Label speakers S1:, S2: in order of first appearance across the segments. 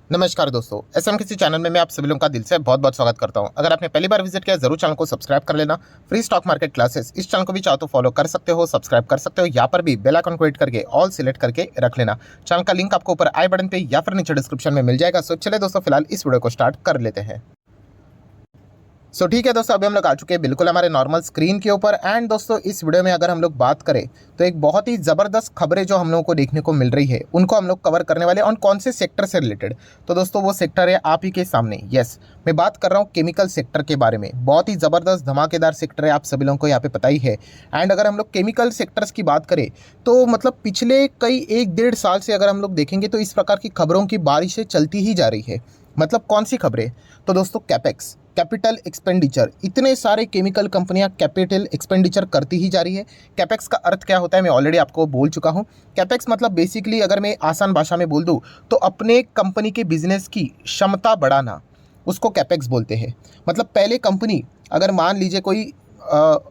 S1: नमस्कार दोस्तों, एसएम किसी चैनल में मैं आप सभी लोगों का दिल से बहुत बहुत स्वागत करता हूं। अगर आपने पहली बार विजिट किया जरूर चैनल को सब्सक्राइब कर लेना। फ्री स्टॉक मार्केट क्लासेस इस चैनल को भी चाहो तो फॉलो कर सकते हो, सब्सक्राइब कर सकते हो। यहाँ पर भी बेल आइकन को हिट करके ऑल सिलेक्ट करके रख लेना। चैनल का लिंक आपको ऊपर आई बटन पे या फिर नीचे डिस्क्रिप्शन में मिल जाएगा। सो चले दोस्तों, फिलहाल इस वीडियो को स्टार्ट कर लेते हैं। ठीक है दोस्तों, अभी हम लोग आ चुके हैं बिल्कुल हमारे नॉर्मल स्क्रीन के ऊपर। एंड दोस्तों इस वीडियो में अगर हम लोग बात करें तो एक बहुत ही ज़बरदस्त खबरें जो हम लोगों को देखने को मिल रही है उनको हम लोग कवर करने वाले हैं। और कौन से सेक्टर से रिलेटेड, तो दोस्तों वो सेक्टर है आप ही के सामने। यस, मैं बात कर रहा हूँ केमिकल सेक्टर के बारे में। बहुत ही ज़बरदस्त धमाकेदार सेक्टर है, आप सभी लोगों को यहाँ पे पता ही है। एंड अगर हम लोग केमिकल सेक्टर्स की बात करें तो मतलब पिछले कई 1-1.5 साल से अगर हम लोग देखेंगे तो इस प्रकार की खबरों की बारिशें चलती ही जा रही है। मतलब कौन सी खबरें, तो दोस्तों कैपेक्स, कैपिटल एक्सपेंडिचर। इतने सारे केमिकल कंपनियां कैपिटल एक्सपेंडिचर करती ही जा रही है। कैपेक्स का अर्थ क्या होता है मैं ऑलरेडी आपको बोल चुका हूं। कैपेक्स मतलब बेसिकली अगर मैं आसान भाषा में बोल दूं तो अपने कंपनी के बिजनेस की क्षमता बढ़ाना, उसको कैपेक्स बोलते हैं। मतलब पहले कंपनी अगर मान लीजिए कोई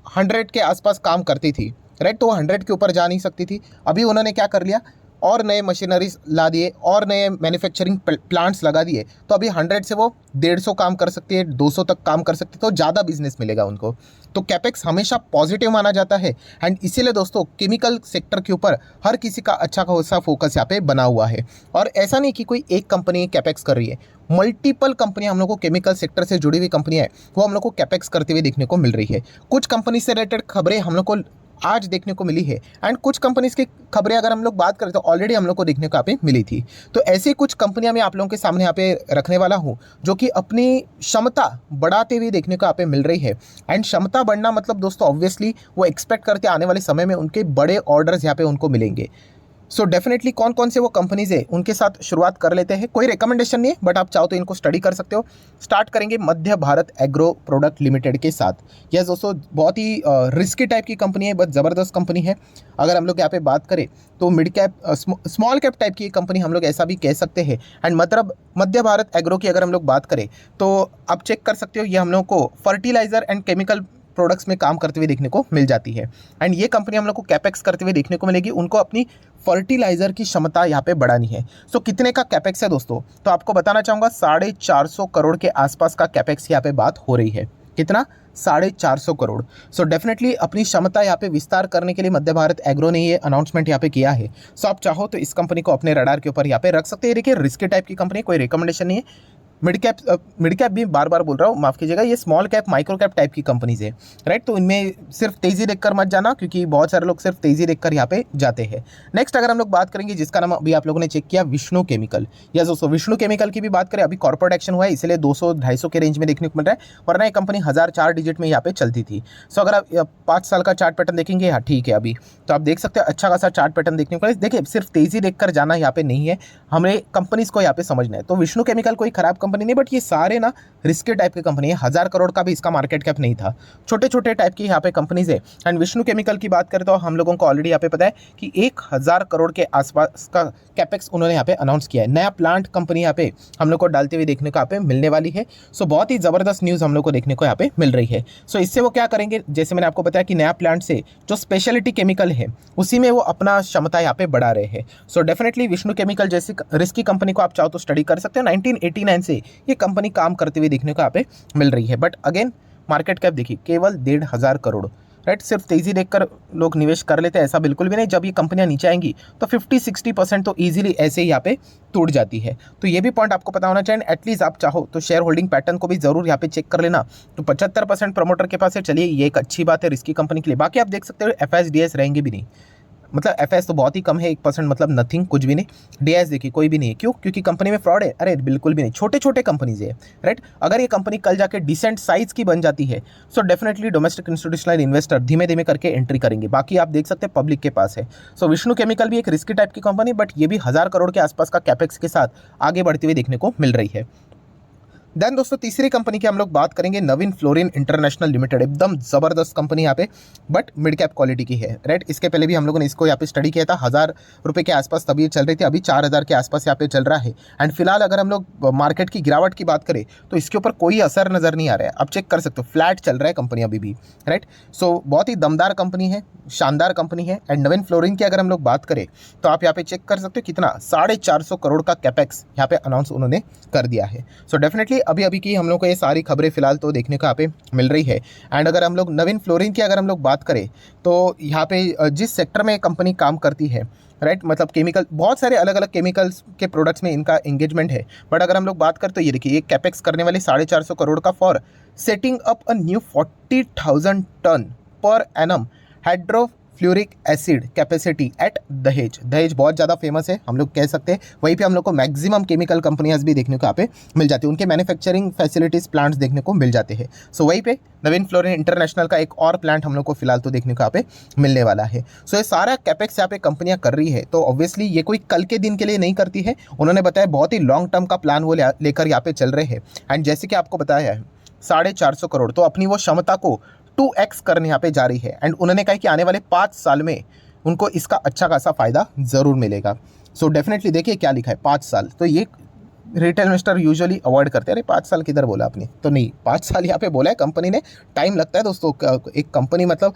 S1: 100 के आसपास काम करती थी, राइट, तो वो 100 के ऊपर जा नहीं सकती थी। अभी उन्होंने क्या कर लिया, और नए मशीनरीज ला दिए और नए मैन्युफैक्चरिंग प्लांट्स लगा दिए, तो अभी 100 से वो 150 काम कर सकती है, 200 तक काम कर सकती है, तो ज़्यादा बिजनेस मिलेगा उनको। तो कैपेक्स हमेशा पॉजिटिव माना जाता है। एंड इसीलिए दोस्तों केमिकल सेक्टर के ऊपर हर किसी का अच्छा खासा फोकस यहाँ पे बना हुआ है। और ऐसा नहीं कि कोई एक कंपनी कैपेक्स कर रही है, मल्टीपल कंपनियां हम लोग को केमिकल सेक्टर से जुड़ी हुई कंपनियां हैं वो हम लोग को कैपेक्स करते हुए देखने को मिल रही है। कुछ कंपनी से रिलेटेड खबरें हम लोग को आज देखने को मिली है। एंड कुछ कंपनीज की खबरें अगर हम लोग बात करें तो ऑलरेडी हम लोग को देखने को यहाँ पे मिली थी। तो ऐसी कुछ कंपनियां मैं आप लोगों के सामने यहाँ पे रखने वाला हूँ जो कि अपनी क्षमता बढ़ाते हुए देखने को यहाँ पे मिल रही है। एंड क्षमता बढ़ना मतलब दोस्तों ऑब्वियसली वो एक्सपेक्ट करते आने वाले समय में उनके बड़े ऑर्डर्स यहाँ पे उनको मिलेंगे। सो डेफिनेटली कौन कौन से वो कंपनीज है उनके साथ शुरुआत कर लेते हैं। कोई रिकमेंडेशन नहीं है बट आप चाहो तो इनको स्टडी कर सकते हो। स्टार्ट करेंगे मध्य भारत एग्रो प्रोडक्ट लिमिटेड के साथ। यह दोस्तों बहुत ही रिस्की टाइप की कंपनी है, बहुत ज़बरदस्त कंपनी है। अगर हम लोग यहाँ पे बात करें तो mid cap small cap type की कंपनी हम लोग ऐसा भी कह सकते हैं। एंड मतलब मध्य भारत एग्रो की अगर हम लोग बात करें तो आप चेक कर सकते हो, ये हम लोग को फर्टिलाइजर एंड केमिकल प्रोडक्ट्स में काम करते हुए देखने को मिल जाती है। एंड ये कंपनी हम लोग को कैपेक्स करते हुए देखने को मिलेगी। उनको अपनी फर्टिलाइजर की क्षमता यहाँ पे बढ़ानी है। सो कितने का कैपेक्स है दोस्तों, तो आपको बताना चाहूँगा 450 करोड़ के आसपास का कैपेक्स यहाँ पे बात हो रही है। कितना, 450 करोड़। सो डेफिनेटली अपनी क्षमता यहाँ पे विस्तार करने के लिए मध्य भारत एग्रो ने ये अनाउंसमेंट यहाँ पे किया है। सो आप चाहो तो इस कंपनी को अपने रडार के ऊपर यहाँ पे रख सकते हैं। देखिए रिस्की टाइप की कंपनी, कोई रिकमेंडेशन नहीं है। मिड कैप भी बार बार बोल रहा हूँ, माफ़ कीजिएगा, ये small cap micro cap type की कंपनीज है, राइट। तो इनमें सिर्फ तेज़ी देखकर मत जाना क्योंकि बहुत सारे लोग सिर्फ तेज़ी देखकर यहाँ पे जाते हैं। नेक्स्ट अगर हम लोग बात करेंगे जिसका नाम अभी आप लोगों ने चेक किया, विष्णु केमिकल। यस दोस्तों, विष्णु केमिकल की भी बात करें, अभी कॉर्पोरेट एक्शन हुआ है इसलिए 200-250 के रेंज में देखने को मिल रहा है, वरना ये कंपनी 1004 डिजिट में यहाँ पे चलती थी। सो अगर आप 5 साल का चार्ट पैटर्न देखेंगे, हाँ ठीक है, अभी तो आप देख सकते हैं अच्छा खासा चार्ट पैटर्न देखने को। देखिए सिर्फ तेज़ी देखकर जाना यहाँ पे नहीं है, हमें कंपनीज को यहाँ पे समझना है। तो विष्णु केमिकल कोई खराब कंपनी नहीं, बट ये सारे ना रिस्की टाइप की कंपनी है। 1000 करोड़ का भी इसका मार्केट कैप नहीं था, छोटे छोटे टाइप की यहाँ पे कंपनीज है। एंड विष्णु केमिकल की बात करें तो हम लोगों को ऑलरेडी यहाँ पे पता है कि 1000 करोड़ के आसपास का कैपेक्स उन्होंने यहाँ पे अनाउंस किया है। नया प्लांट कंपनी यहाँ पे हम लोग को डालते हुए देखने को यहाँ पे मिलने वाली है। सो बहुत ही जबरदस्त न्यूज़ हम लोग को देखने को यहाँ पे मिल रही है। सो इससे वो क्या करेंगे, जैसे मैंने आपको बताया कि नया प्लांट से जो स्पेशलिटी केमिकल है उसी में वो अपना क्षमता यहाँ पे बढ़ा रहे हैं। सो डेफिनेटली विष्णु केमिकल जैसी रिस्की कंपनी को आप चाहो तो स्टडी कर सकते हो। 1989 से ये कंपनी काम करते हुए देखने को यहाँ पे मिल रही है। बट अगेन मार्केट कैप देखिए केवल 1,500 करोड़, राइट। सिर्फ तेजी देखकर लोग निवेश कर लेते हैं ऐसा बिल्कुल भी नहीं। जब ये कंपनियां नीचे आएंगी तो 50-60% तो इजीली ऐसे ही यहाँ पे टूट जाती है। तो ये भी पॉइंट आपको पता होना चाहिए। एटलीस्ट आप चाहो तो शेयर होल्डिंग पैटर्न को भी जरूर यहाँ पे चेक कर लेना। तो 75% प्रमोटर के पास है, चलिए ये एक अच्छी बात है रिस्की कंपनी के लिए। बाकी आप देख सकते हो FSDS रहेंगे भी नहीं, मतलब FS तो बहुत ही कम है, 1% मतलब नथिंग, कुछ भी नहीं। DIS देखिए कोई भी नहीं है, क्यों, क्योंकि कंपनी में फ्रॉड है। अरे बिल्कुल भी नहीं, छोटे छोटे कंपनीज है, राइट। अगर ये कंपनी कल जाके डिसेंट साइज की बन जाती है so definitely domestic institutional investor धीमे धीमे करके एंट्री करेंगे। बाकी आप देख सकते हैं पब्लिक के पास है। सो विष्णु केमिकल भी एक रिस्की टाइप की कंपनी, बट ये भी 1000 करोड़ के आसपास का कैपेक्स के साथ आगे बढ़ती हुई देखने को मिल रही है। देन दोस्तों तीसरी कंपनी की हम लोग बात करेंगे नवीन फ्लोरिन इंटरनेशनल लिमिटेड। एकदम जबरदस्त कंपनी यहाँ पे, बट मिड कैप क्वालिटी की है, राइट। इसके पहले भी हम लोगों ने इसको यहाँ पे स्टडी किया था, 1000 रुपये के आसपास तभी चल रही थी, अभी 4000 के आसपास यहाँ पे चल रहा है। एंड फिलहाल अगर हम लोग मार्केट की गिरावट की बात करें तो इसके ऊपर कोई असर नजर नहीं आ रहा है। आप चेक कर सकते हो, फ्लैट चल रहा है कंपनी अभी भी, राइट। सो बहुत ही दमदार कंपनी है, शानदार कंपनी है। एंड नवीन फ्लोरिन की अगर हम लोग बात करें तो आप यहाँ पे चेक कर सकते हो कितना 450 करोड़ का कैपेक्स यहाँ पे अनाउंस उन्होंने कर दिया है। सो डेफिनेटली अभी अभी की हम लोग को ये सारी खबरें फिलहाल तो देखने को यहाँ पे मिल रही है। एंड अगर हम लोग नवीन फ्लोरिन की अगर हम लोग बात करें तो यहाँ पे जिस सेक्टर में कंपनी काम करती है, राइट, मतलब केमिकल, बहुत सारे अलग अलग केमिकल्स के प्रोडक्ट्स में इनका एंगेजमेंट है। बट अगर हम लोग बात करें तो ये देखिए, ये कैपेक्स करने वाली 450 करोड़ का for setting up a new 40,000 tonne per annum hydrofluoric acid capacity at Dahej. Dahej बहुत ज़्यादा फेमस है, हम लोग कह सकते हैं। वहीं पे हम लोग को मैक्सिमम केमिकल कंपनियाज भी देखने को यहाँ पे मिल जाती है, उनके मैन्युफैक्चरिंग फैसिलिटीज़ प्लांट्स देखने को मिल जाते हैं। सो वहीं पे नवीन फ्लोरिन इंटरनेशनल का एक और प्लांट हम लोग को फिलहाल तो देखने को यहाँ पे मिलने वाला है। सो ये सारा कैपेक्स यहाँ पे कंपनियां कर रही है, तो ऑब्वियसली ये कोई कल के दिन के लिए नहीं करती है। उन्होंने बताया बहुत ही लॉन्ग टर्म का प्लान वो लेकर यहाँ पे चल रहे हैं। एंड जैसे कि आपको बताया है 450 करोड़, तो अपनी वो क्षमता को 2x करने यहाँ पे जा रही है। एंड उन्होंने कहा कि आने वाले 5 साल में उनको इसका अच्छा खासा फायदा ज़रूर मिलेगा। सो डेफिनेटली देखिए क्या लिखा है, 5 साल। तो ये रिटेल इन्वेस्टर यूजुअली अवॉइड करते हैं, अरे 5 साल किधर बोला आपने, तो नहीं, 5 साल यहाँ पे बोला है कंपनी ने। टाइम लगता है दोस्तों, एक कंपनी मतलब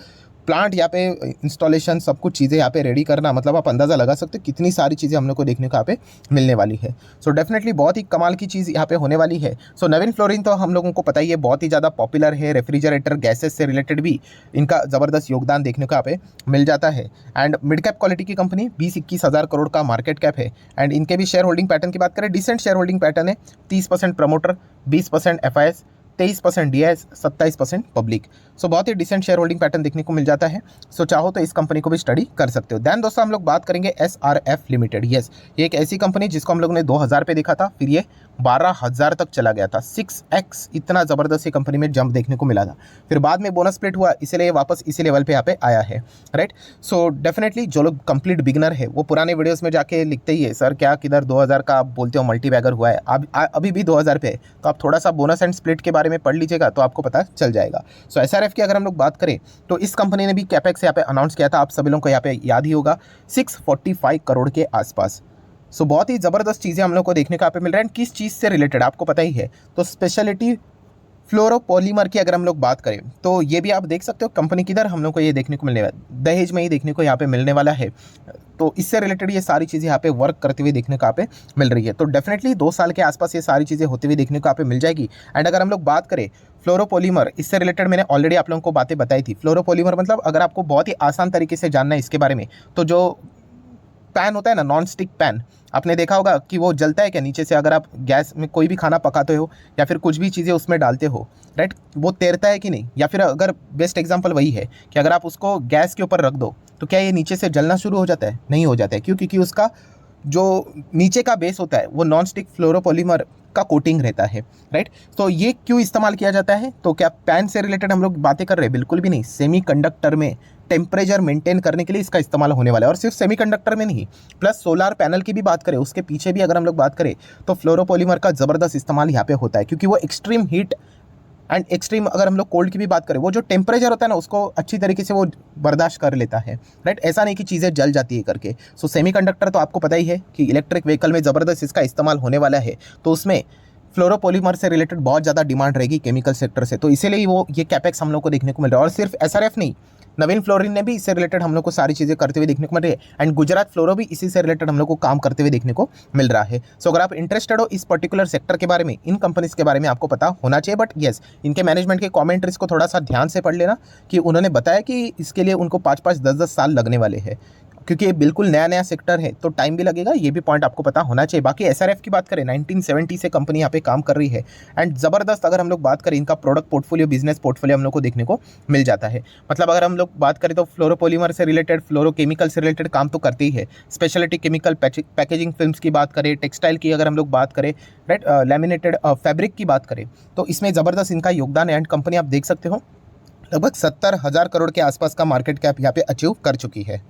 S1: प्लांट यहाँ पे इंस्टॉलेशन सब कुछ चीज़ें यहाँ पे रेडी करना, मतलब आप अंदाज़ा लगा सकते हो कितनी सारी चीज़ें हम लोग को देखने को यहाँ पे मिलने वाली है। सो डेफिनेटली बहुत ही कमाल की चीज़ यहाँ पे होने वाली है। सो नवीन फ्लोरिन तो हम लोगों को पता ही है बहुत ही ज़्यादा पॉपुलर है, रेफ्रिजरेटर गैसेस से रिलेटेड भी इनका ज़बरदस्त योगदान देखने को यहाँ पे मिल जाता है। एंड मिड कैप क्वालिटी की कंपनी, 20-21 हज़ार करोड़ का मार्केट कैप है। एंड इनके भी शेयर होल्डिंग पैटर्न की बात करें, डिसेंट शेयर होल्डिंग पैटर्न है, 30% प्रमोटर, 20% FIS, 23% DIS, 27% पब्लिक। सो बहुत ही डिसेंट शेयर होल्डिंग पैटर्न देखने को मिल जाता है। सो चाहो तो इस कंपनी को भी स्टडी कर सकते हो। दैन दोस्तों हम लोग बात करेंगे SRF लिमिटेड। यस, ये एक ऐसी कंपनी जिसको हम लोग ने 2000 पे देखा था, फिर ये 12,000 तक चला गया था, 6x इतना ज़बरदस्त ये कंपनी में जंप देखने को मिला था। फिर बाद में बोनस स्प्लिट हुआ, इसलिए वापस इसी लेवल पे यहाँ पे आया है, राइट। सो डेफिनेटली जो लोग कंप्लीट बिगनर है वो पुराने वीडियोस में जाके लिखते ही है, सर क्या किधर 2000 का आप बोलते हो मल्टी बैगर हुआ है, अभी भी 2000 पे है। तो आप थोड़ा सा बोनस एंड स्प्लिट के बारे में पढ़ लीजिएगा तो आपको पता चल जाएगा। सो SRF की अगर हम लोग बात करें तो इस कंपनी ने भी कैपेक्स यहाँ पे अनाउंस किया था, आप सभी लोगों को यहाँ पे याद ही होगा, 645 करोड़ के आसपास। सो बहुत ही ज़बरदस्त चीज़ें हम लोग को देखने को यहाँ पे मिल रहा है। किस चीज़ से रिलेटेड आपको पता ही है, तो स्पेशलिटी फ्लोरोपॉलीमर की अगर हम लोग बात करें तो ये भी आप देख सकते हो कंपनी किधर हम लोग को ये देखने को मिलने वाला, दहेज में ही देखने को यहाँ पे मिलने वाला है। तो इससे रिलेटेड ये सारी चीज़ें यहाँ पे वर्क करते हुए देखने को यहाँ पे मिल रही है। तो डेफिनेटली 2 साल के आसपास ये सारी चीज़ें होती हुई देखने को यहाँ पे मिल जाएगी। एंड अगर हम लोग बात करें फ्लोरोपॉलीमर, इससे रिलेटेड मैंने ऑलरेडी आप लोगों को बातें बताई थी। फ्लोरोपॉलीमर मतलब अगर आपको बहुत ही आसान तरीके से जानना है इसके बारे में, तो जो पैन होता है ना, नॉन स्टिक पैन, आपने देखा होगा कि वो जलता है क्या नीचे से, अगर आप गैस में कोई भी खाना पकाते हो या फिर कुछ भी चीज़ें उसमें डालते हो, राइट, वो तैरता है कि नहीं। या फिर अगर बेस्ट एग्जांपल वही है कि अगर आप उसको गैस के ऊपर रख दो तो क्या ये नीचे से जलना शुरू हो जाता है? नहीं हो जाता है। क्यों? क्योंकि उसका जो नीचे का बेस होता है वो नॉन स्टिक फ्लोरोपॉलीमर का कोटिंग रहता है, राइट। तो ये क्यों इस्तेमाल किया जाता है? तो क्या पैन से रिलेटेड हम लोग बातें कर रहे हैं? बिल्कुल भी नहीं। सेमीकंडक्टर में टेम्परेचर मेंटेन करने के लिए इसका इस्तेमाल होने वाला है। और सिर्फ सेमीकंडक्टर में नहीं, प्लस सोलर पैनल की भी बात करें, उसके पीछे भी अगर हम लोग बात करें तो फ्लोरोपॉलीमर का ज़बरदस्त इस्तेमाल यहाँ पे होता है, क्योंकि वो एक्सट्रीम हीट एंड एक्सट्रीम, अगर हम लोग कोल्ड की भी बात करें, वो जो टेम्परेचर होता है ना उसको अच्छी तरीके से वो बर्दाश्त कर लेता है, राइट। ऐसा नहीं कि चीज़ें जल जाती है करके। सो सेमीकंडक्टर तो आपको पता ही है कि इलेक्ट्रिक व्हीकल में ज़बरदस्त इसका इस्तेमाल होने वाला है, तो उसमें फ्लोरोपॉलीमर से रिलेटेड बहुत ज़्यादा डिमांड रहेगी केमिकल सेक्टर से। तो इसीलिए वो ये कैपेक्स हम लोग को देखने को मिल रहा है। और सिर्फ SRF नहीं, नवीन फ्लोरिन ने भी इससे रिलेटेड हम लोग को सारी चीज़ें करते हुए देखने को मिल रही है। एंड गुजरात फ्लोरो भी इसी से रिलेटेड हम लोग को काम करते हुए देखने को मिल रहा है। सो अगर आप इंटरेस्टेड हो इस पर्टिकुलर सेक्टर के बारे में, इन कंपनीज के बारे में आपको पता होना चाहिए। बट येस, इनके मैनेजमेंट के कॉमेंट्रीज को थोड़ा सा ध्यान से पढ़ लेना कि उन्होंने बताया कि इसके लिए उनको 5-5, 10-10 साल लगने वाले हैं, क्योंकि ये बिल्कुल नया नया सेक्टर है तो टाइम भी लगेगा, ये भी पॉइंट आपको पता होना चाहिए। बाकी SRF की बात करें, 1970 से कंपनी यहाँ पे काम कर रही है। एंड ज़बरदस्त अगर हम लोग बात करें, इनका प्रोडक्ट पोर्टफोलियो, बिजनेस पोर्टफोलियो हम लोग को देखने को मिल जाता है। मतलब अगर हम लोग बात करें तो फ्लोरोपॉलीमर से रिलेटेड, फ्लोरोकेमिकल से रिलेटेड काम तो करते ही है। स्पेशलिटी केमिकल, पैकेजिंग फिल्म्स की बात करें, टेक्सटाइल की अगर हम लोग बात करें, राइट, लैमिनेटेड फैब्रिक की बात करें, तो इसमें ज़बरदस्त इनका योगदान है। एंड कंपनी आप देख सकते हो लगभग 70,000 करोड़ के आसपास का मार्केट कैप यहाँ पे अचीव कर चुकी है।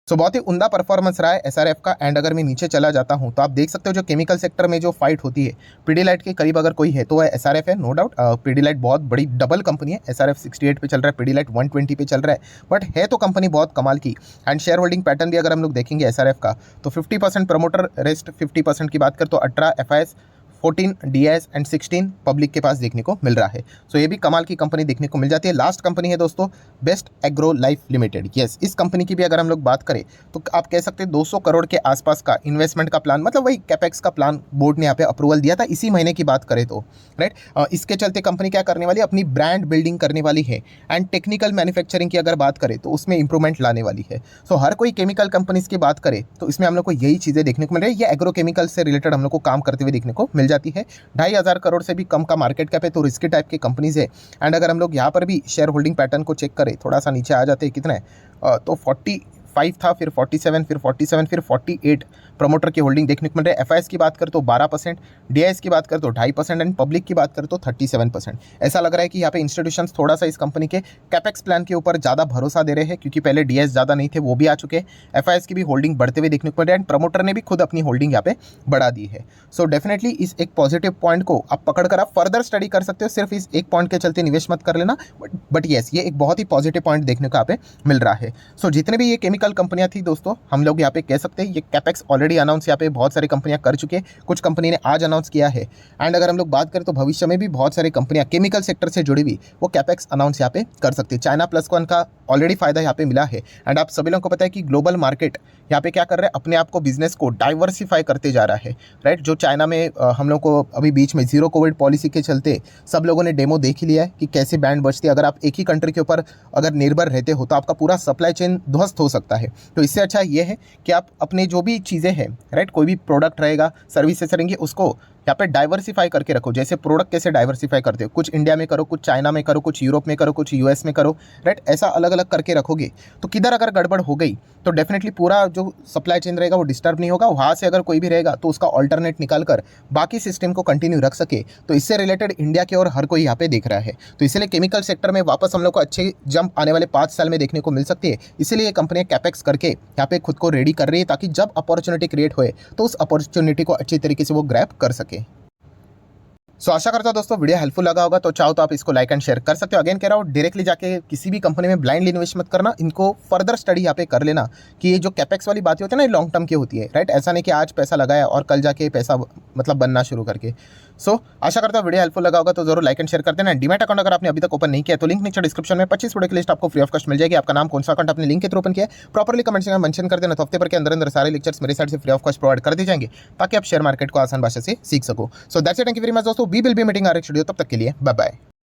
S1: सो बहुत ही उम्दा परफॉर्मेंस रहा है एसआरएफ का। एंड अगर मैं नीचे चला जाता हूं तो आप देख सकते हो जो केमिकल सेक्टर में जो फाइट होती है पीडीलाइट के करीब अगर कोई है तो वह एसआरएफ है, नो डाउट। पीडीलाइट बहुत बड़ी डबल कंपनी है, एसआरएफ 68 पे चल रहा है, पीडीलाइट 120 पे चल रहा है, बट है तो कंपनी बहुत कमाल की। एंड शेयर होल्डिंग पैटर्न भी अगर हम लोग देखेंगे एसआरएफ का तो 50% प्रमोटर, रेस्ट 50% की बात कर तो 18 एफआईएस, 14 डीआईएस एंड 16 पब्लिक के पास देखने को मिल रहा है। सो ये भी कमाल की कंपनी देखने को मिल जाती है। लास्ट कंपनी है दोस्तों best agro life limited. Yes, इस कंपनी की भी अगर हम लोग बात करें तो आप कह सकते हैं 200 करोड़ के आसपास का इन्वेस्टमेंट का प्लान, मतलब वही कैपेक्स का प्लान बोर्ड ने यहाँ पे अप्रूवल दिया था इसी महीने की बात करें तो, राइट। इसके चलते कंपनी क्या करने वाली है, अपनी ब्रांड बिल्डिंग करने वाली है। एंड टेक्निकल मैन्युफैक्चरिंग की अगर बात करें तो उसमें इंप्रूवमेंट लाने वाली है। सो हर कोई केमिकल कंपनीज की बात करे तो इसमें हम लोग को यही चीज़ें देखने को मिल रही है। ये एग्रो केमिकल से रिलेटेड हम लोग को काम करते हुए देखने को मिल जाती है। 2,500 करोड़ से भी कम का मार्केट कैप है, तो रिस्की टाइप की कंपनीज है। एंड अगर हम लोग यहाँ पर भी शेयर होल्डिंग पैटर्न को चेक करें, थोड़ा सा नीचे आ जाते हैं, कितना है तो 45 था, फिर 47, फिर 47, फिर 48 प्रमोटर की होल्डिंग देखने को मिल रही है। एफआईएस की बात करें तो 12%, डीआईएस की बात करें तो 2.5% एंड पब्लिक की बात करें तो 37%। ऐसा लग रहा है कि यहाँ पे इंस्टीट्यूशंस थोड़ा सा इस कंपनी के कैपेक्स प्लान के ऊपर ज़्यादा भरोसा दे रहे हैं, क्योंकि पहले डीआईएस ज़्यादा नहीं थे, वो भी आ चुके हैं। एफआईएस की भी होल्डिंग बढ़ते हुए देखने को मिल रही है एंड प्रमोटर ने भी खुद अपनी होल्डिंग यहाँ पे बढ़ा दी है। सो डेफिनेटली इस एक पॉजिटिव पॉइंट को आप पकड़ कर आप फर्दर स्टडी कर सकते हो। सिर्फ इस एक पॉइंट के चलते निवेश मत कर लेना, बट येस, ये एक बहुत ही पॉजिटिव पॉइंट देखने को यहाँ पे मिल रहा है। सो जितने भी ये केमिकल कंपनियां थी दोस्तों, हम लोग यहाँ पे कह सकते हैं ये कैपेक्स ऑलरेडी अनाउंस यहाँ पे बहुत सारी कंपनियां कर चुके हैं, कुछ कंपनी ने आज अनाउंस किया है। एंड अगर हम लोग बात करें तो भविष्य में भी बहुत सारी कंपनियां केमिकल सेक्टर से जुड़ी हुई वो कैपेक्स अनाउंस यहाँ पे कर सकती है। चाइना प्लस वन का ऑलरेडी फायदा यहाँ पे मिला है। एंड आप सभी लोगों को पता है कि ग्लोबल मार्केट यहाँ पे क्या कर रहा है, अपने आप को बिजनेस को डाइवर्सिफाई करते जा रहा है, राइट। जो चाइना में हम लोग को अभी बीच में जीरो कोविड पॉलिसी के चलते सब लोगों ने डेमो देख लिया है कि कैसे बैंड बचती है। अगर आप एक ही कंट्री के ऊपर अगर निर्भर रहते हो तो आपका पूरा सप्लाई चेन ध्वस्त हो सकता है। तो इससे अच्छा ये है कि आप अपने जो भी चीज़ें हैं, राइट, कोई भी प्रोडक्ट रहेगा, सर्विसेज रहेंगे, उसको यहाँ पे डाइवर्सिफाई करके रखो। जैसे प्रोडक्ट कैसे डाइवर्सिफाई करते हो, कुछ इंडिया में करो, कुछ चाइना में करो, कुछ यूरोप में करो, कुछ यूएस में करो, राइट। ऐसा अलग अलग करके रखोगे तो किधर अगर गड़बड़ हो गई तो डेफिनेटली पूरा जो सप्लाई चेन रहेगा वो डिस्टर्ब नहीं होगा। वहाँ से अगर कोई भी रहेगा तो उसका ऑल्टरनेट निकाल कर बाकी सिस्टम को कंटिन्यू रख सके। तो इससे रिलेटेड इंडिया की ओर हर कोई यहाँ पे देख रहा है। तो इसलिए केमिकल सेक्टर में वापस हम लोग को अच्छे जंप आने वाले 5 साल में देखने को मिल सकती है। इसीलिए ये कंपनियां कैपेक्स करके यहाँ पे खुद को रेडी कर रही है, ताकि जब अपॉर्चुनिटी क्रिएट होए तो उस अपॉर्चुनिटी को अच्छी तरीके से वो ग्रैब कर सके। सो आशा करता हूं दोस्तों वीडियो हेल्पफुल लगा होगा। तो चाहो तो आप इसको लाइक एंड शेयर कर सकते हो। अगेन कह रहा हूँ, डायरेक्टली जाके किसी भी कंपनी में ब्लाइंडली इन्वेस्ट मत करना, इनको फर्दर स्टडी यहाँ पे कर लेना कि ये जो कैपेक्स वाली बातें होती है ना, ये लॉन्ग टर्म की होती है, राइट। ऐसा नहीं कि आज पैसा लगाया और कल जाके पैसा मतलब बनना शुरू करके। सो आशा करता हूँ वीडियो हेल्पफुल लगा होगा, तो जरूर लाइक एंड शेयर कर देना। डीमैट अकाउंट अगर आपने अभी तक ओपन नहीं किया तो लिंक नीचे डिस्क्रिप्शन में 25 वीडियो की लिस्ट आपको फ्री ऑफ कॉस्ट मिल जाएगी। आपका नाम कौन सा अकाउंट अपने लिंक के थ्रू ओपन किया है प्रॉपर्ली कमेंट्स में मेंशन कर देना, तो हफ्ते भर के अंदर अंदर सारे लेक्चर्स मेरे साइड से फ्री ऑफ कॉस्ट प्रोवाइड कर दिए जाएंगे, ताकि आप शेयर मार्केट को आसान भाषा से सीख सको। So that's it, thank you very much दोस्तों। We will be meeting our studio, तब तक के लिए बाय बाय।